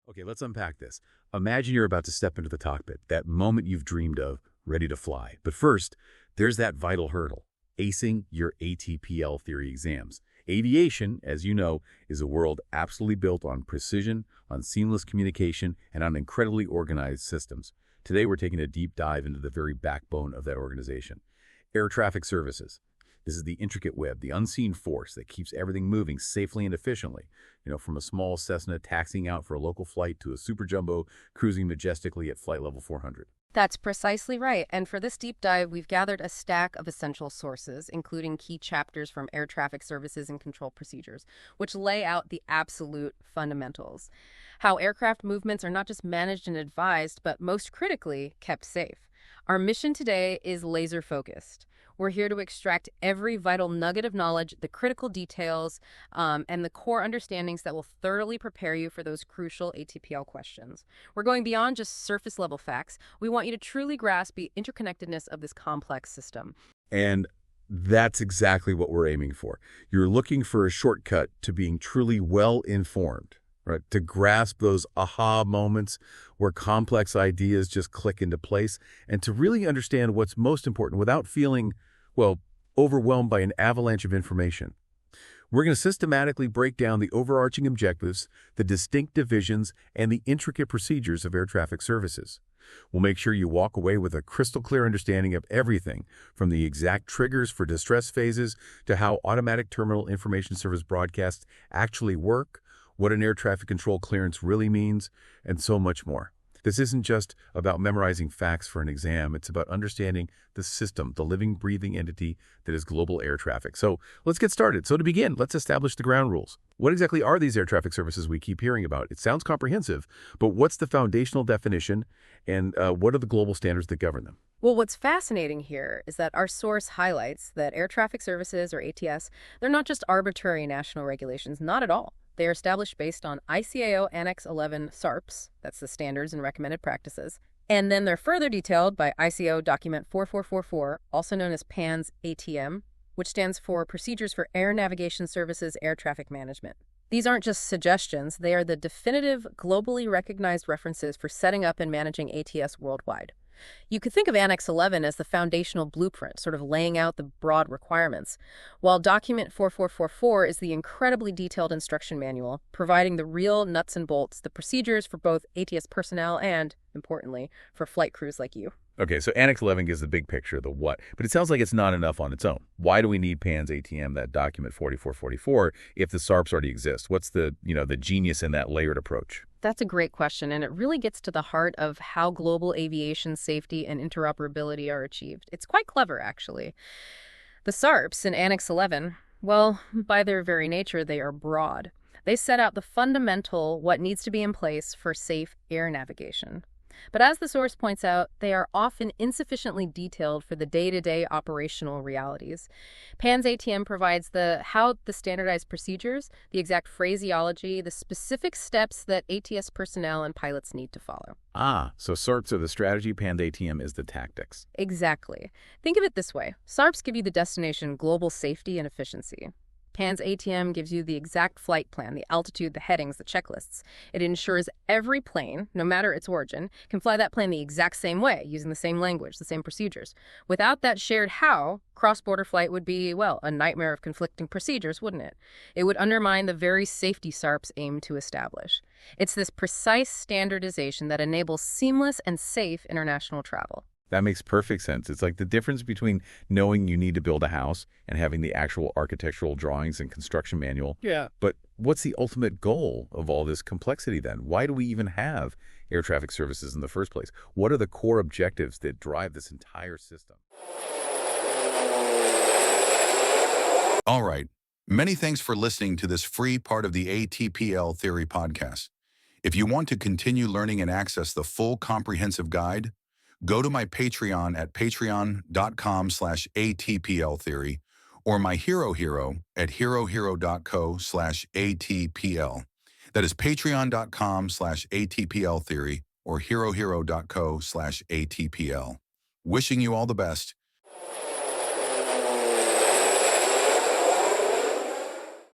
Okay, let's unpack this. Imagine you're about to step into the cockpit, that moment you've dreamed of, ready to fly. But first, there's that vital hurdle, acing your ATPL theory exams. Aviation, as you know, is a world absolutely built on precision, on seamless communication, and on incredibly organized systems. Today, we're taking a deep dive into the very backbone of that organization. Air traffic services. This is the intricate web, the unseen force that keeps everything moving safely and efficiently. From a small Cessna taxiing out for a local flight to a super jumbo cruising majestically at flight level 400. That's precisely right. And for this deep dive, we've gathered a stack of essential sources, including key chapters from air traffic services and control procedures, which lay out the absolute fundamentals. How aircraft movements are not just managed and advised, but most critically, kept safe. Our mission today is laser-focused. We're here to extract every vital nugget of knowledge, the critical details, and the core understandings that will thoroughly prepare you for those crucial ATPL questions. We're going beyond just surface-level facts. We want you to truly grasp the interconnectedness of this complex system. And that's exactly what we're aiming for. You're looking for a shortcut to being truly well-informed, right? To grasp those aha moments where complex ideas just click into place, and to really understand what's most important without feeling, overwhelmed by an avalanche of information. We're going to systematically break down the overarching objectives, the distinct divisions, and the intricate procedures of air traffic services. We'll make sure you walk away with a crystal clear understanding of everything, from the exact triggers for distress phases to how automatic terminal information service broadcasts actually work, what an air traffic control clearance really means, and so much more. This isn't just about memorizing facts for an exam. It's about understanding the system, the living, breathing entity that is global air traffic. So let's get started. So to begin, let's establish the ground rules. What exactly are these air traffic services we keep hearing about? It sounds comprehensive, but what's the foundational definition, and what are the global standards that govern them? Well, what's fascinating here is that our source highlights that air traffic services, or ATS, they're not just arbitrary national regulations, not at all. They are established based on ICAO Annex 11 SARPs, that's the standards and recommended practices, and then they're further detailed by ICAO Document 4444, also known as PANS ATM, which stands for Procedures for Air Navigation Services Air Traffic Management. These aren't just suggestions, they are the definitive, globally recognized references for setting up and managing ATS worldwide. You could think of Annex 11 as the foundational blueprint, sort of laying out the broad requirements, while Document 4444 is the incredibly detailed instruction manual, providing the real nuts and bolts, the procedures for both ATS personnel and, importantly, for flight crews like you. Okay, so Annex 11 gives the big picture, the what, but it sounds like it's not enough on its own. Why do we need PANS ATM, that document 4444, if the SARPs already exist? What's the genius in that layered approach? That's a great question, and it really gets to the heart of how global aviation safety and interoperability are achieved. It's quite clever, actually. The SARPs in Annex 11, well, by their very nature, they are broad. They set out the fundamental what needs to be in place for safe air navigation. But as the source points out, they are often insufficiently detailed for the day-to-day operational realities. PANS ATM provides the standardized procedures, the exact phraseology, the specific steps that ATS personnel and pilots need to follow. So SARPs are the strategy, PANS ATM is the tactics. Exactly. Think of it this way. SARPs give you the destination global safety and efficiency. PANS ATM gives you the exact flight plan, the altitude, the headings, the checklists. It ensures every plane, no matter its origin, can fly that plane the exact same way, using the same language, the same procedures. Without that shared how, cross-border flight would be, a nightmare of conflicting procedures, wouldn't it? It would undermine the very safety SARPs aim to establish. It's this precise standardization that enables seamless and safe international travel. That makes perfect sense. It's like the difference between knowing you need to build a house and having the actual architectural drawings and construction manual. Yeah. But what's the ultimate goal of all this complexity then? Why do we even have air traffic services in the first place? What are the core objectives that drive this entire system? All right. Many thanks for listening to this free part of the ATPL Theory podcast. If you want to continue learning and access the full comprehensive guide, go to my Patreon at patreon.com/ATPLtheory or my Hero at herohero.co/ATPL. That is patreon.com/ATPLtheory or herohero.co/ATPL. Wishing you all the best